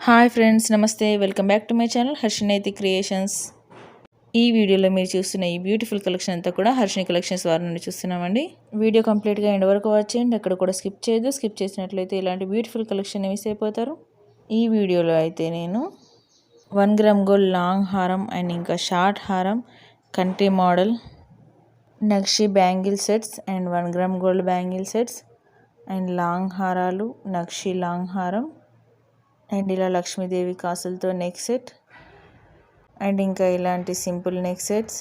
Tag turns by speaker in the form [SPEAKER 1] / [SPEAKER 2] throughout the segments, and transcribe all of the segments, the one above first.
[SPEAKER 1] Hi friends, నమస్తే. Welcome back to my channel Harshini Naitik creations. ఈ వీడియోలో మీరు చూస్తున్న ఈ బ్యూటిఫుల్ కలెక్షన్ అంతా కూడా హర్షిని కలెక్షన్స్ వారి నుండి చూస్తున్నామండి. వీడియో కంప్లీట్గా ఎండ్ వరకు వాచ్ చేయండి. అక్కడ కూడా స్కిప్ చేయదు. స్కిప్ చేసినట్లయితే ఇలాంటి బ్యూటిఫుల్ కలెక్షన్ మిస్ అయిపోతారు. ఈ వీడియోలో అయితే నేను 1 గ్రామ్ గోల్డ్ లాంగ్ హారం అండ్ ఇంకా షార్ట్ హారం, కంట్రీ మోడల్, నక్షి bangle sets and 1 gram gold bangle sets and long హారాలు, నక్షి లాంగ్ హారం అండ్ ఇలా లక్ష్మీదేవి కాసులతో నెక్ సెట్ అండ్ ఇంకా ఇలాంటి simple neck sets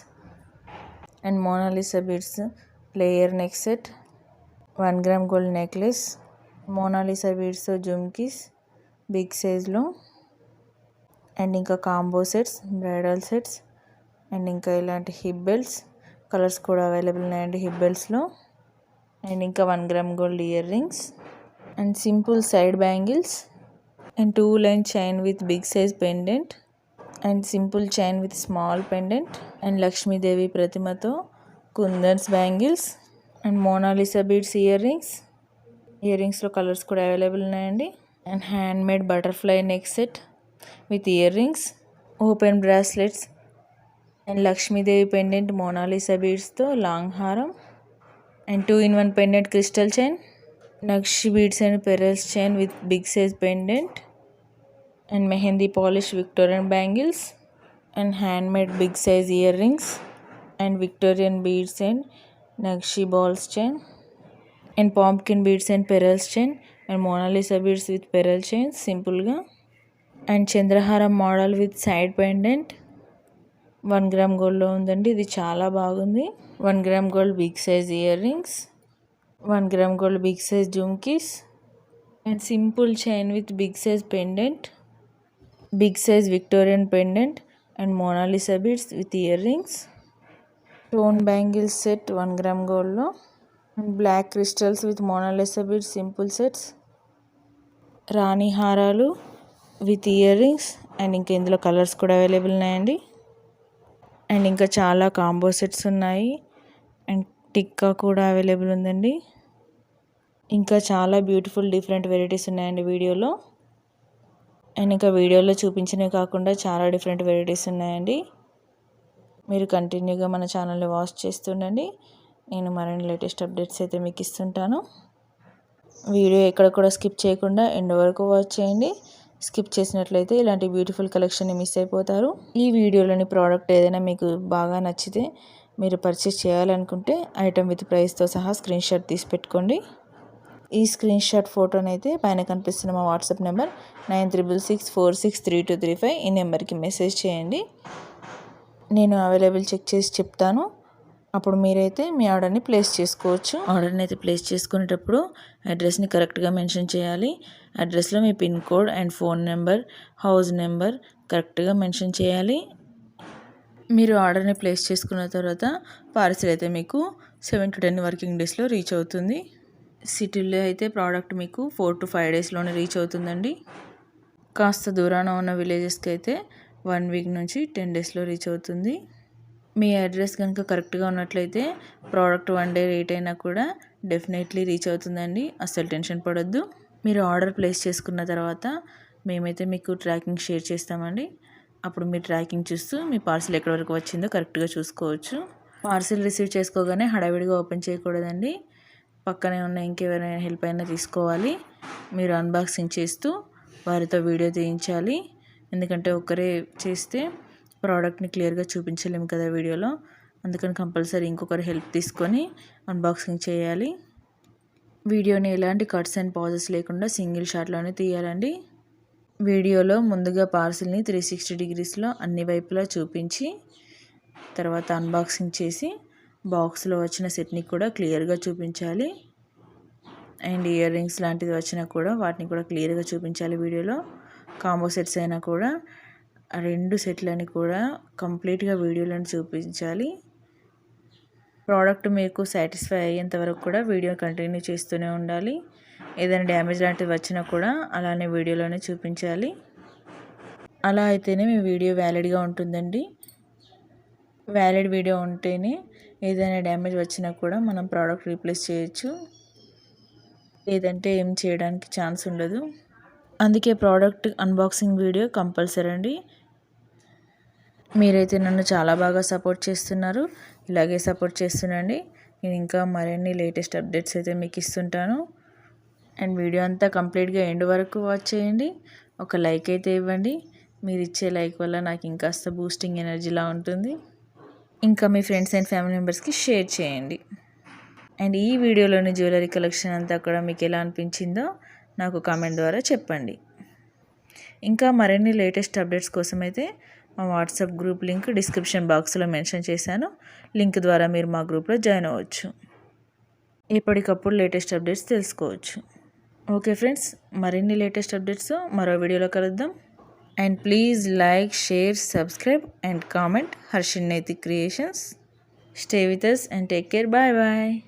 [SPEAKER 1] and Mona Lisa beads layer neck set, 1 gram gold necklace, Mona Lisa beads jhumkis big సైజ్లో and ఇంకా combo sets, bridal sets and ఇంకా ఇలాంటి హిప్ బెల్ట్స్ కలర్స్ కూడా అవైలబుల్ ఉన్నాయండి హిప్ బెల్ట్స్లో అండ్ ఇంకా 1 gram gold ear rings and simple side bangles and 2-line chain with big size pendant and simple chain with small pendant and Lakshmi Devi Pratimato kundans bangles and Mona Lisa beads earrings lo colors kuda available unnayandi and handmade butterfly neck set with earrings, open bracelets and Lakshmi Devi pendant Mona Lisa beads tho long haram and 2-in-1 pendant crystal chain, Nakshi beads and pearls chain with big size pendant and mehendi polish Victorian bangles and handmade big size earrings and Victorian beads and Nakshi balls chain and pumpkin beads and pearls chain and Mona Lisa beads with pearl chains simple ga and Chandraharam model with side pendant 1 gram gold లో ఉందండి. ఇది చాలా బాగుంది. 1 gram gold big size ear rings, 1 gram gold big size జుమ్కీస్ and simple chain with big size pendant, big size Victorian pendant and Mona Lisa beads with ear rings, stone bangles set 1 gram గోల్డ్లో and black crystals with Mona Lisa beads simple sets, రాణి హారాలు with ear rings and ఇంకా ఇందులో colours కూడా available ఉన్నాయండి and ఇంకా చాలా combo sets ఉన్నాయి అండ్ టిక్కా కూడా అవైలబుల్ ఉందండి. ఇంకా చాలా బ్యూటిఫుల్ డిఫరెంట్ వెరైటీస్ ఉన్నాయండి వీడియోలో అండ్ ఇంకా వీడియోలో చూపించినవి కాకుండా చాలా డిఫరెంట్ వెరైటీస్ ఉన్నాయండి. మీరు కంటిన్యూగా మన ఛానల్ని వాచ్ చేస్తుండండి. నేను మరిన్ని లేటెస్ట్ అప్డేట్స్ అయితే మీకు ఇస్తుంటాను. వీడియో ఎక్కడ కూడా స్కిప్ చేయకుండా ఎండ్ వరకు వాచ్ చేయండి. స్కిప్ చేసినట్లయితే ఇలాంటి బ్యూటిఫుల్ కలెక్షన్ని మిస్ అయిపోతారు. ఈ వీడియోలోని ప్రోడక్ట్ ఏదైనా మీకు బాగా నచ్చితే మీరు పర్చేస్ చేయాలనుకుంటే ఐటమ్ విత్ ప్రైస్తో సహా స్క్రీన్ షాట్ తీసి పెట్టుకోండి. ఈ స్క్రీన్ షాట్ ఫోటోని అయితే పైన కనిపిస్తున్న మా వాట్సాప్ నెంబర్ 9664632235 ఈ నెంబర్కి మెసేజ్ చేయండి. నేను అవైలబుల్ చెక్ చేసి చెప్తాను. అప్పుడు మీరైతే మీ ఆర్డర్ని ప్లేస్ చేసుకోవచ్చు. ఆర్డర్ని అయితే ప్లేస్ చేసుకునేటప్పుడు అడ్రస్ని కరెక్ట్గా మెన్షన్ చేయాలి. అడ్రస్లో మీ pin code and phone number, house number కరెక్ట్గా మెన్షన్ చేయాలి. మీరు ఆర్డర్ని ప్లేస్ చేసుకున్న తర్వాత పార్సిల్ అయితే మీకు 7 to 10 వర్కింగ్ డేస్లో రీచ్ అవుతుంది. సిటీలో అయితే ప్రోడక్ట్ మీకు 4 to 5 డేస్లోనే రీచ్ అవుతుందండి. కాస్త దూరాన ఉన్న విలేజెస్కి అయితే 1 వీక్ నుంచి 10 డేస్లో రీచ్ అవుతుంది. మీ అడ్రస్ కనుక కరెక్ట్గా ఉన్నట్లయితే ప్రోడక్ట్ 1 డే లేట్ అయినా కూడా డెఫినెట్లీ రీచ్ అవుతుందండి. అస్సలు టెన్షన్ పడొద్దు. మీరు ఆర్డర్ ప్లేస్ చేసుకున్న తర్వాత మేమైతే మీకు ట్రాకింగ్ షేర్ చేస్తామండి. అప్పుడు మీరు ట్రాకింగ్ చూస్తూ మీ పార్సిల్ ఎక్కడి వరకు వచ్చిందో కరెక్ట్గా చూసుకోవచ్చు. పార్సిల్ రిసీవ్ చేసుకోగానే హడావిడిగా ఓపెన్ చేయకూడదండి. పక్కనే ఉన్న ఇంకెవరైనా హెల్ప్ అయినా తీసుకోవాలి. మీరు అన్బాక్సింగ్ చేస్తూ వారితో వీడియో తీయించాలి. ఎందుకంటే ఒక్కరే చేస్తే ప్రోడక్ట్ని క్లియర్గా చూపించలేము కదా వీడియోలో. అందుకని కంపల్సరీ ఇంకొకరు హెల్ప్ తీసుకొని అన్బాక్సింగ్ చేయాలి. వీడియోని ఎలాంటి కట్స్ అండ్ పాజెస్ లేకుండా సింగిల్ షాట్లోనే తీయాలండి. వీడియోలో ముందుగా పార్సిల్ని 360 degreesలో అన్ని వైపులా చూపించి తర్వాత అన్బాక్సింగ్ చేసి బాక్స్లో వచ్చిన సెట్ని కూడా క్లియర్గా చూపించాలి. అండ్ ఇయర్ రింగ్స్ లాంటిది వచ్చినా కూడా వాటిని కూడా క్లియర్గా చూపించాలి. వీడియోలో కాంబో సెట్స్ అయినా కూడా 2 సెట్లని కూడా కంప్లీట్గా వీడియోలను చూపించాలి. ప్రోడక్ట్ మీకు సాటిస్ఫై అయ్యేంత వరకు కూడా వీడియో కంటిన్యూ చేస్తూనే ఉండాలి. ఏదైనా డ్యామేజ్ లాంటివి వచ్చినా కూడా అలానే వీడియోలోనే చూపించాలి. అలా అయితేనే మీ వీడియో వ్యాలిడ్గా ఉంటుందండి. వ్యాలిడ్ వీడియో ఉంటేనే ఏదైనా డ్యామేజ్ వచ్చినా కూడా మనం ప్రోడక్ట్ రీప్లేస్ చేయొచ్చు. లేదంటే ఏం చేయడానికి ఛాన్స్ ఉండదు. అందుకే ప్రోడక్ట్ అన్బాక్సింగ్ వీడియో కంపల్సరీ అండి. మీరైతే నన్ను చాలా బాగా సపోర్ట్ చేస్తున్నారు, ఇలాగే సపోర్ట్ చేస్తుండండి. నేను ఇంకా మరిన్ని లేటెస్ట్ అప్డేట్స్ అయితే మీకు ఇస్తుంటాను. అండ్ వీడియో అంతా కంప్లీట్గా ఎండ్ వరకు వాచ్ చేయండి. ఒక లైక్ అయితే ఇవ్వండి. మీరు ఇచ్చే లైక్ వల్ల నాకు ఇంకాస్త బూస్టింగ్ ఎనర్జీలా ఉంటుంది. ఇంకా మీ ఫ్రెండ్స్ అండ్ ఫ్యామిలీ మెంబర్స్కి షేర్ చేయండి. అండ్ ఈ వీడియోలోని జ్యువెలరీ కలెక్షన్ అంతా కూడా మీకు ఎలా అనిపించిందో నాకు కామెంట్ ద్వారా చెప్పండి. ఇంకా మరిన్ని లేటెస్ట్ అప్డేట్స్ కోసం అయితే మా వాట్సాప్ గ్రూప్ లింక్ డిస్క్రిప్షన్ బాక్స్లో మెన్షన్ చేశాను. లింక్ ద్వారా మీరు మా గ్రూప్లో జాయిన్ అవ్వచ్చు. ఎప్పటికప్పుడు లేటెస్ట్ అప్డేట్స్ తెలుసుకోవచ్చు. ఓకే ఫ్రెండ్స్, మరిన్ని లేటెస్ట్ అప్డేట్స్ మరో వీడియోలో కలుద్దాం. And please like, share, subscribe and comment Harshini Naitik creations. Stay with us and take care. Bye bye.